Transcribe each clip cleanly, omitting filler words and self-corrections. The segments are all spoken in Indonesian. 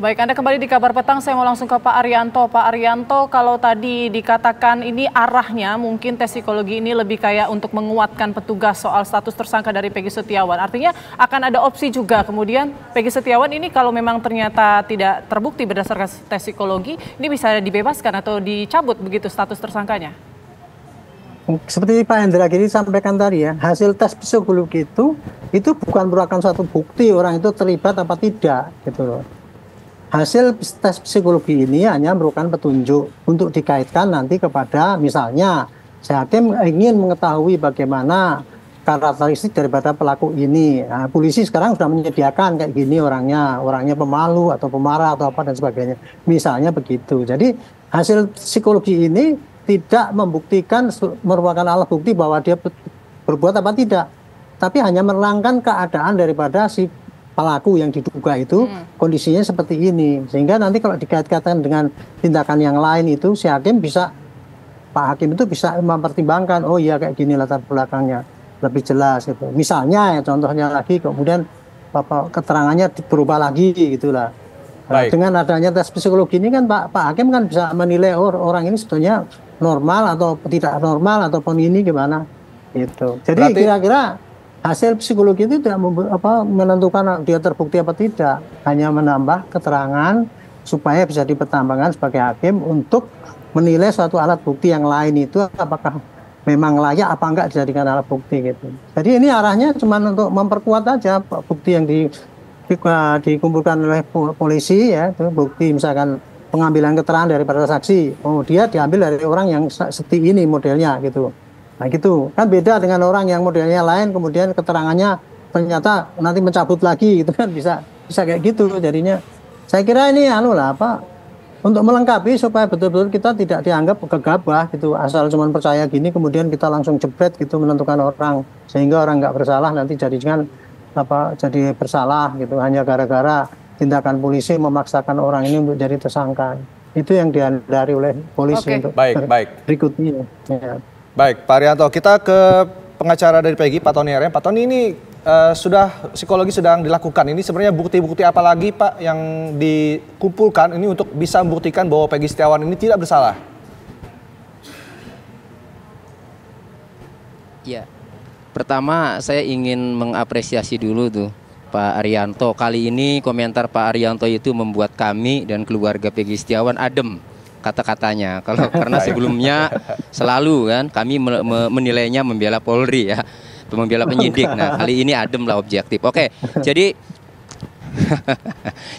Baik, Anda kembali di Kabar Petang, saya mau langsung ke Pak Arianto. Pak Arianto, kalau tadi dikatakan ini arahnya mungkin tes psikologi ini lebih kayak untuk menguatkan petugas soal status tersangka dari Peggy Setiawan. Artinya akan ada opsi juga kemudian Peggy Setiawan ini kalau memang ternyata tidak terbukti berdasarkan tes psikologi, ini bisa dibebaskan atau dicabut begitu status tersangkanya? Seperti Pak Hendra Giri sampaikan tadi ya, hasil tes psikologi itu bukan merupakan suatu bukti orang itu terlibat apa tidak gitu loh. Hasil tes psikologi ini hanya merupakan petunjuk untuk dikaitkan nanti kepada misalnya si hakim ingin mengetahui bagaimana karakteristik daripada pelaku ini. Nah, polisi sekarang sudah menyediakan kayak gini orangnya pemalu atau pemarah atau apa dan sebagainya. Misalnya begitu. Jadi hasil psikologi ini tidak membuktikan merupakan alat bukti bahwa dia berbuat apa tidak, tapi hanya menerangkan keadaan daripada si pelaku yang diduga itu kondisinya seperti ini, sehingga nanti kalau dikait-kaitkan dengan tindakan yang lain itu si hakim bisa, Pak Hakim itu bisa mempertimbangkan, oh iya kayak gini latar belakangnya lebih jelas gitu. Misalnya ya contohnya lagi kemudian keterangannya berubah lagi gitulah. Nah, dengan adanya tes psikologi ini kan Pak Hakim kan bisa menilai orang ini sebetulnya normal atau tidak normal ataupun ini gimana gitu. Jadi kira-kira hasil psikologi itu tidak menentukan dia terbukti apa tidak, hanya menambah keterangan supaya bisa dipertimbangkan sebagai hakim untuk menilai suatu alat bukti yang lain itu apakah memang layak apa enggak dijadikan alat bukti gitu. Jadi ini arahnya cuma untuk memperkuat aja bukti yang dikumpulkan oleh polisi ya, itu bukti misalkan pengambilan keterangan daripada saksi, oh dia diambil dari orang yang seperti ini modelnya gitu. Nah gitu, kan beda dengan orang yang modelnya lain, kemudian keterangannya ternyata nanti mencabut lagi gitu kan, bisa kayak gitu. Jadinya saya kira ini untuk melengkapi supaya betul-betul kita tidak dianggap gegabah gitu, asal cuma percaya gini kemudian kita langsung jebret gitu menentukan orang, sehingga orang nggak bersalah nanti jadi bersalah gitu hanya gara-gara tindakan polisi memaksakan orang ini untuk jadi tersangka. Itu yang dihindari oleh polisi untuk berikutnya. Ya. Baik, Pak Arianto, kita ke pengacara dari Peggy, Pak Tony RM. Pak Tony, ini sudah psikologi sedang dilakukan. Ini sebenarnya bukti-bukti apa lagi, Pak, yang dikumpulkan ini untuk bisa membuktikan bahwa Peggy Setiawan ini tidak bersalah? Ya, pertama saya ingin mengapresiasi dulu tuh Pak Arianto. Kali ini komentar Pak Arianto itu membuat kami dan keluarga Peggy Setiawan adem kata-katanya. Karena sebelumnya selalu kan kami menilainya membela Polri ya, membela penyidik. Nah kali ini adem lah, objektif. Oke, jadi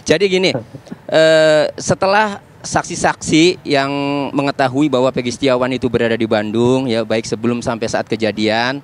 jadi gini, setelah saksi-saksi yang mengetahui bahwa Peggy Setiawan itu berada di Bandung ya, baik sebelum sampai saat kejadian,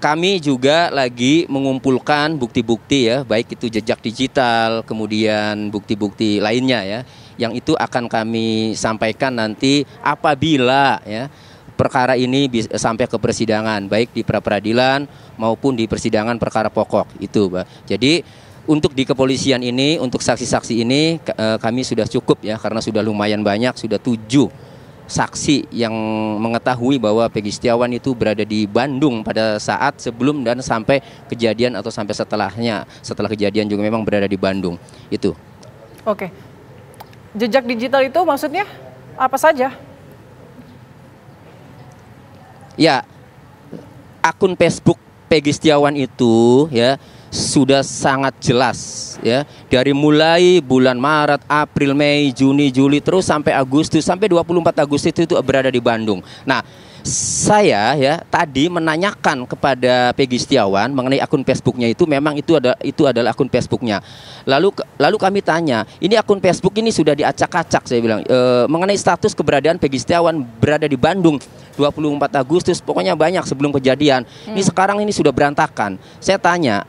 kami juga lagi mengumpulkan bukti-bukti ya, baik itu jejak digital, kemudian bukti-bukti lainnya ya, yang itu akan kami sampaikan nanti apabila ya perkara ini sampai ke persidangan, baik di pra-peradilan maupun di persidangan perkara pokok itu, Pak. Jadi untuk di kepolisian ini, untuk saksi-saksi ini kami sudah cukup ya, karena sudah lumayan banyak, sudah 7 saksi yang mengetahui bahwa Peggy Setiawan itu berada di Bandung pada saat sebelum dan sampai kejadian atau sampai setelahnya. Setelah kejadian juga memang berada di Bandung. Itu. Oke. Jejak digital itu maksudnya apa saja? Ya, akun Facebook Peggy Setiawan itu ya sudah sangat jelas ya, dari mulai bulan Maret, April, Mei, Juni, Juli terus sampai Agustus, sampai 24 Agustus itu berada di Bandung. Nah, saya ya tadi menanyakan kepada Peggy Setiawan mengenai akun Facebooknya itu, memang itu adalah akun Facebooknya. Lalu kami tanya, ini akun Facebook ini sudah diacak-acak, saya bilang, mengenai status keberadaan Peggy Setiawan berada di Bandung 24 Agustus, pokoknya banyak sebelum kejadian. Ini sekarang ini sudah berantakan. Saya tanya,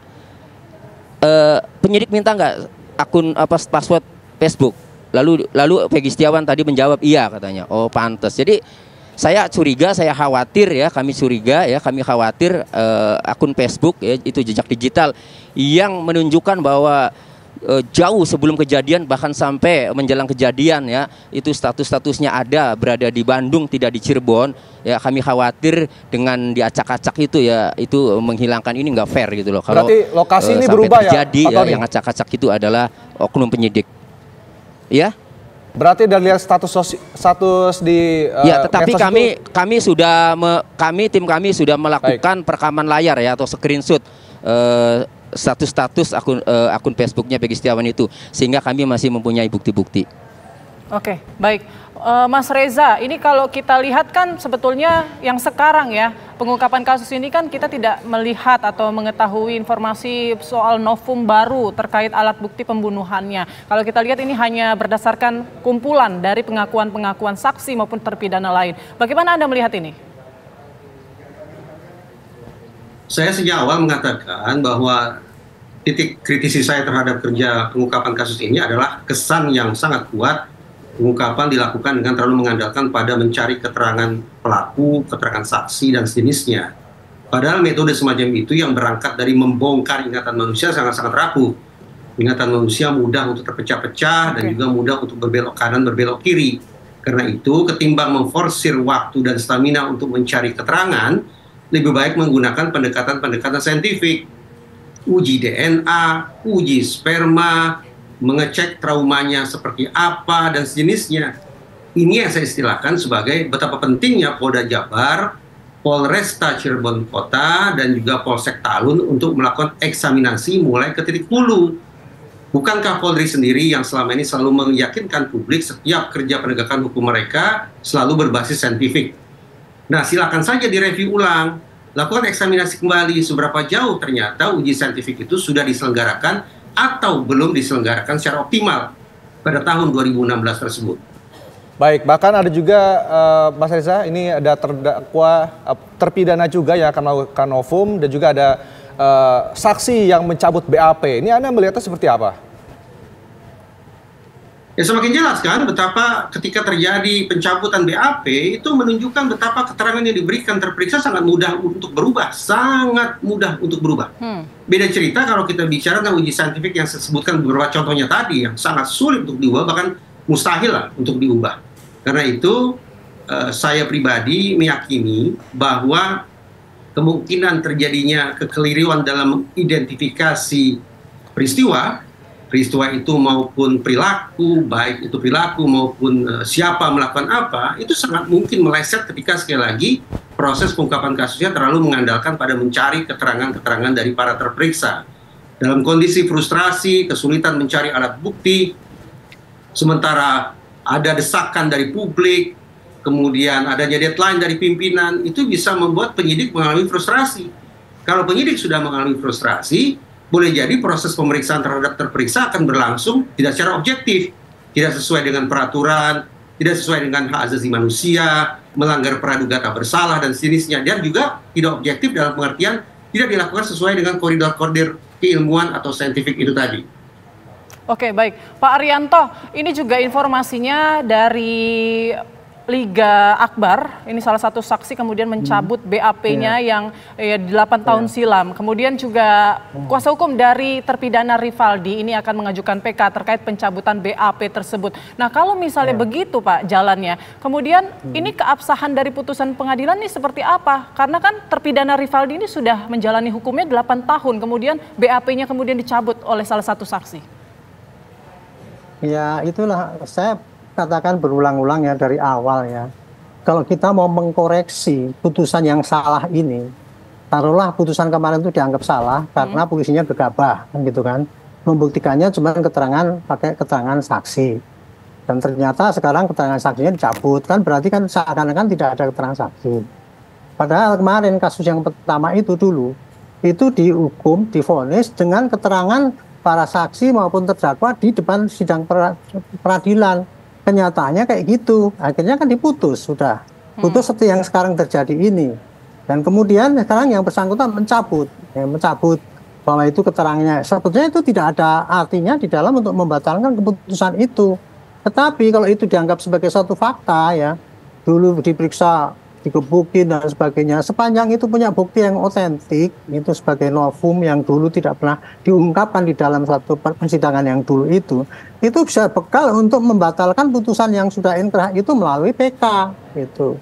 penyidik minta nggak akun password Facebook? Lalu Peggy Setiawan tadi menjawab iya katanya. Oh pantas. Jadi saya curiga, saya khawatir ya, kami khawatir akun Facebook ya, itu jejak digital yang menunjukkan bahwa jauh sebelum kejadian, bahkan sampai menjelang kejadian ya, itu statusnya ada berada di Bandung, tidak di Cirebon ya. Kami khawatir dengan diacak-acak itu ya, itu menghilangkan, ini nggak fair gitu loh. Kalau berarti lokasi ini sampai berubah terjadi ya, yang acak-acak itu adalah oknum penyidik ya. Berarti dari lihat status di ya, tetapi tim kami sudah melakukan perekaman layar ya, atau screenshot status akun Facebooknya Peggy Setiawan itu, sehingga kami masih mempunyai bukti-bukti. Oke, baik. Mas Reza, ini kalau kita lihat kan sebetulnya yang sekarang ya, pengungkapan kasus ini kan kita tidak melihat atau mengetahui informasi soal novum baru terkait alat bukti pembunuhannya. Kalau kita lihat ini hanya berdasarkan kumpulan dari pengakuan-pengakuan saksi maupun terpidana lain. Bagaimana Anda melihat ini? Saya sejak awal mengatakan bahwa titik kritisi saya terhadap kerja pengungkapan kasus ini adalah kesan yang sangat kuat pengungkapan dilakukan dengan terlalu mengandalkan pada mencari keterangan pelaku, keterangan saksi, dan sejenisnya. Padahal metode semacam itu yang berangkat dari membongkar ingatan manusia sangat-sangat rapuh. Ingatan manusia mudah untuk terpecah-pecah dan juga mudah untuk berbelok kanan, berbelok kiri. Karena itu, ketimbang memforsir waktu dan stamina untuk mencari keterangan, lebih baik menggunakan pendekatan-pendekatan saintifik. Uji DNA, uji sperma, mengecek traumanya seperti apa, dan sejenisnya. Ini yang saya istilahkan sebagai betapa pentingnya Polda Jabar, Polresta Cirebon Kota, dan juga Polsek Talun untuk melakukan eksaminasi mulai ke titik hulu. Bukankah Polri sendiri yang selama ini selalu meyakinkan publik setiap kerja penegakan hukum mereka selalu berbasis saintifik? Nah, silakan saja direview ulang, lakukan eksaminasi kembali seberapa jauh ternyata uji saintifik itu sudah diselenggarakan atau belum diselenggarakan secara optimal pada tahun 2016 tersebut. Baik, bahkan ada juga Mas Reza, ini ada terdakwa terpidana juga yang akan melakukan novum, dan juga ada saksi yang mencabut BAP. Ini Anda melihatnya seperti apa? Ya, semakin jelas kan betapa ketika terjadi pencabutan BAP itu menunjukkan betapa keterangan yang diberikan terperiksa sangat mudah untuk berubah, sangat mudah untuk berubah. Beda cerita kalau kita bicara tentang uji saintifik yang saya sebutkan beberapa contohnya tadi, yang sangat sulit untuk diubah, bahkan mustahil lah untuk diubah. Karena itu saya pribadi meyakini bahwa kemungkinan terjadinya kekeliruan dalam identifikasi peristiwa itu maupun perilaku, baik itu perilaku maupun siapa melakukan apa, itu sangat mungkin meleset ketika sekali lagi proses pengungkapan kasusnya terlalu mengandalkan pada mencari keterangan-keterangan dari para terperiksa. Dalam kondisi frustrasi, kesulitan mencari alat bukti, sementara ada desakan dari publik, kemudian adanya deadline dari pimpinan, itu bisa membuat penyidik mengalami frustrasi. Kalau penyidik sudah mengalami frustrasi, boleh jadi proses pemeriksaan terhadap terperiksa akan berlangsung tidak secara objektif, tidak sesuai dengan peraturan, tidak sesuai dengan hak asasi manusia, melanggar praduga tak bersalah dan sejenisnya, dan juga tidak objektif dalam pengertian tidak dilakukan sesuai dengan koridor-koridor keilmuan atau saintifik itu tadi. Oke, baik. Pak Arianto, ini juga informasinya dari Liga Akbar, ini salah satu saksi kemudian mencabut BAP-nya yang 8 tahun silam. Kemudian juga kuasa hukum dari terpidana Rivaldi ini akan mengajukan PK terkait pencabutan BAP tersebut. Nah, kalau misalnya begitu Pak jalannya, kemudian ini keabsahan dari putusan pengadilan ini seperti apa? Karena kan terpidana Rivaldi ini sudah menjalani hukumnya 8 tahun, kemudian BAP-nya kemudian dicabut oleh salah satu saksi. Ya, itulah saya katakan berulang-ulang ya dari awal ya. Kalau kita mau mengkoreksi putusan yang salah ini, taruhlah putusan kemarin itu dianggap salah karena polisinya gegabah, gitu kan. Membuktikannya cuma keterangan pakai keterangan saksi. Dan ternyata sekarang keterangan saksinya dicabut, kan berarti kan seakan-akan tidak ada keterangan saksi. Padahal kemarin kasus yang pertama itu dulu, itu dihukum, divonis dengan keterangan para saksi maupun terdakwa di depan sidang peradilan. Kenyataannya kayak gitu, akhirnya kan diputus, sudah putus seperti yang sekarang terjadi ini. Dan kemudian sekarang yang bersangkutan mencabut bahwa itu keterangannya. Sebetulnya itu tidak ada artinya di dalam untuk membatalkan keputusan itu. Tetapi kalau itu dianggap sebagai suatu fakta ya, dulu diperiksa dikebukin dan sebagainya. Sepanjang itu punya bukti yang otentik, itu sebagai novum yang dulu tidak pernah diungkapkan di dalam satu persidangan yang dulu itu bisa bekal untuk membatalkan putusan yang sudah inkrah itu melalui PK itu.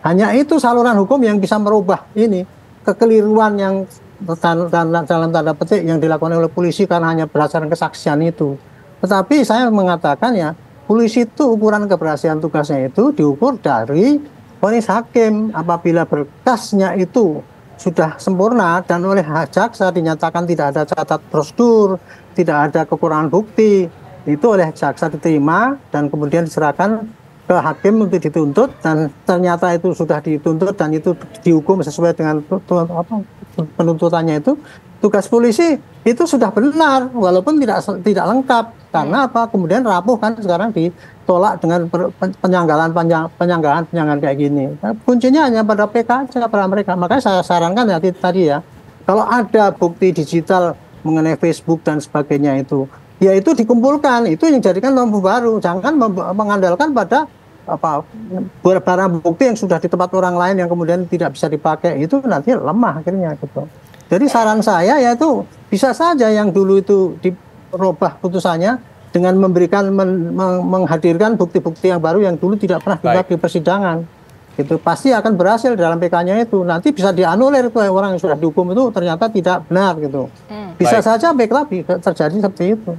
Hanya itu saluran hukum yang bisa merubah ini kekeliruan yang dalam tanda petik yang dilakukan oleh polisi karena hanya berdasarkan kesaksian itu. Tetapi saya mengatakan ya, polisi itu ukuran keberhasilan tugasnya itu diukur dari vonis hakim. Apabila berkasnya itu sudah sempurna dan oleh jaksa dinyatakan tidak ada cacat prosedur, tidak ada kekurangan bukti, itu oleh jaksa diterima dan kemudian diserahkan ke hakim untuk dituntut, dan ternyata itu sudah dituntut dan itu dihukum sesuai dengan penuntutannya itu. Tugas polisi itu sudah benar walaupun tidak lengkap. Karena apa? Kemudian rapuh kan sekarang ditolak dengan penyanggalan kayak gini. Nah, kuncinya hanya pada PK aja pada mereka. Makanya saya sarankan ya tadi ya, kalau ada bukti digital mengenai Facebook dan sebagainya itu, ya itu dikumpulkan, itu yang jadikan lampu baru. Jangan mengandalkan pada barang bukti yang sudah di tempat orang lain yang kemudian tidak bisa dipakai, itu nanti lemah akhirnya gitu. Jadi saran saya yaitu bisa saja yang dulu itu dirubah putusannya dengan menghadirkan bukti-bukti yang baru yang dulu tidak pernah dibuat di persidangan. Itu pasti akan berhasil dalam PK-nya itu. Nanti bisa dianulir tuh orang yang sudah dihukum itu ternyata tidak benar gitu. Bisa saja terjadi seperti itu.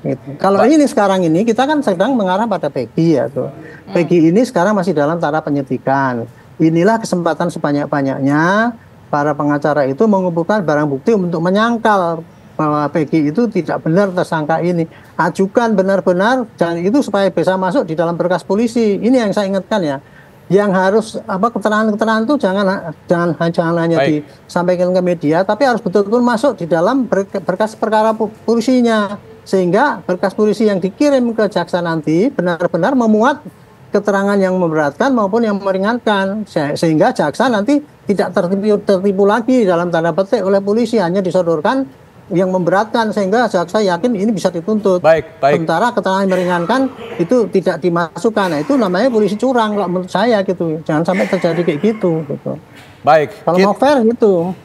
Gitu. Kalau ini sekarang ini kita kan sedang mengarah pada Peggy ya tuh. Peggy ini sekarang masih dalam tahap penyidikan. Inilah kesempatan sebanyak-banyaknya para pengacara itu mengumpulkan barang bukti untuk menyangkal bahwa Peggy itu tidak benar tersangka ini. Ajukan benar-benar dan itu supaya bisa masuk di dalam berkas polisi. Ini yang saya ingatkan ya. Yang harus keterangan-keterangan itu jangan hanya disampaikan ke media, tapi harus betul-betul masuk di dalam berkas perkara polisinya, sehingga berkas polisi yang dikirim ke jaksa nanti benar-benar memuat keterangan yang memberatkan maupun yang meringankan, sehingga jaksa nanti tidak tertipu lagi dalam tanda petik oleh polisi, hanya disodorkan yang memberatkan sehingga jaksa yakin ini bisa dituntut. Sementara keterangan yang meringankan itu tidak dimasukkan. Nah, itu namanya polisi curang kalau menurut saya gitu. Jangan sampai terjadi kayak gitu. Kalau mau fair gitu.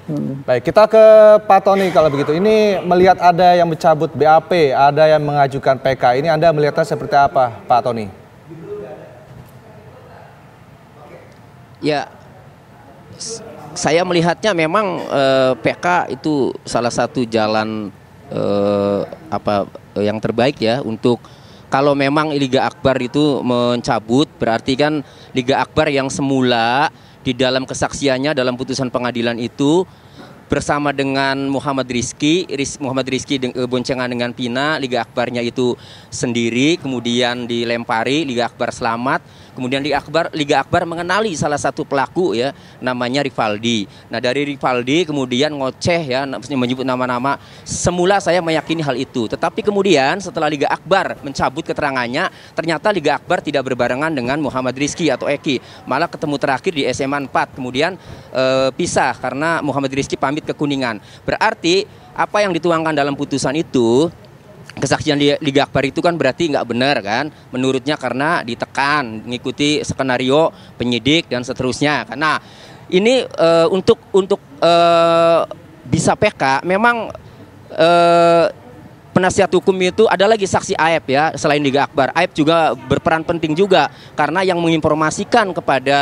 Baik, kita ke Pak Tony kalau begitu. Ini melihat ada yang mencabut BAP, ada yang mengajukan PK. Ini Anda melihatnya seperti apa, Pak Tony? Ya, saya melihatnya memang PK itu salah satu jalan yang terbaik ya untuk kalau memang Liga Akbar itu mencabut, berarti kan Liga Akbar yang semula di dalam kesaksiannya dalam putusan pengadilan itu bersama dengan Muhammad Rizky boncengan dengan Pina, Liga Akbarnya itu sendiri, kemudian dilempari, Liga Akbar selamat, kemudian Liga Akbar mengenali salah satu pelaku ya, namanya Rivaldi. Nah dari Rivaldi kemudian ngoceh ya, menyebut nama-nama. Semula saya meyakini hal itu, tetapi kemudian setelah Liga Akbar mencabut keterangannya, ternyata Liga Akbar tidak berbarengan dengan Muhammad Rizky atau Eki, malah ketemu terakhir di SMA 4, kemudian pisah karena Muhammad Rizky pamit ke Kuningan. Berarti apa yang dituangkan dalam putusan itu, kesaksian Liga Akbar itu kan berarti nggak benar kan, menurutnya karena ditekan, mengikuti skenario penyidik dan seterusnya. Karena ini untuk bisa PK memang penasihat hukum itu ada lagi saksi Aep ya, selain Liga Akbar. Aep juga berperan penting juga karena yang menginformasikan kepada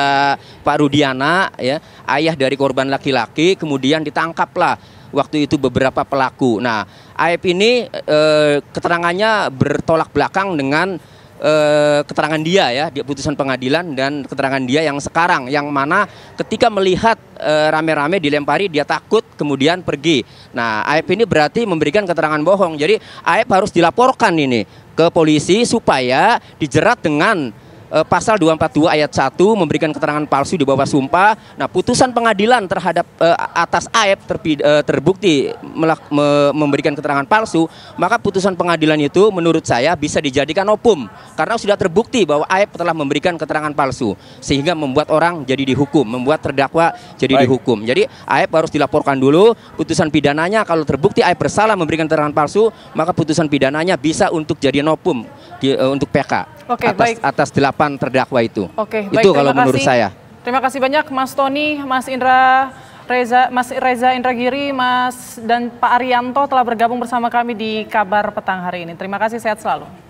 Pak Rudiana ya, ayah dari korban laki-laki, kemudian ditangkaplah waktu itu beberapa pelaku. Nah, Aep ini keterangannya bertolak belakang dengan keterangan dia ya di putusan pengadilan dan keterangan dia yang sekarang, yang mana ketika melihat rame-rame dilempari dia takut kemudian pergi. Nah, Aep ini berarti memberikan keterangan bohong. Jadi Aep harus dilaporkan ini ke polisi supaya dijerat dengan pasal 242 ayat 1 memberikan keterangan palsu di bawah sumpah. Nah, putusan pengadilan terhadap atas Aep terbukti memberikan keterangan palsu, maka putusan pengadilan itu menurut saya bisa dijadikan opum karena sudah terbukti bahwa Aep telah memberikan keterangan palsu sehingga membuat orang jadi dihukum, membuat terdakwa jadi dihukum. Jadi Aep harus dilaporkan dulu, putusan pidananya kalau terbukti Aep bersalah memberikan keterangan palsu, maka putusan pidananya bisa untuk jadi opum untuk PK. Oke, baik. Atas 8 terdakwa itu. Oke, itu baik, kalau menurut saya. Terima kasih banyak Mas Tony, Mas Reza Indragiri, dan Pak Arianto telah bergabung bersama kami di Kabar Petang hari ini. Terima kasih, sehat selalu.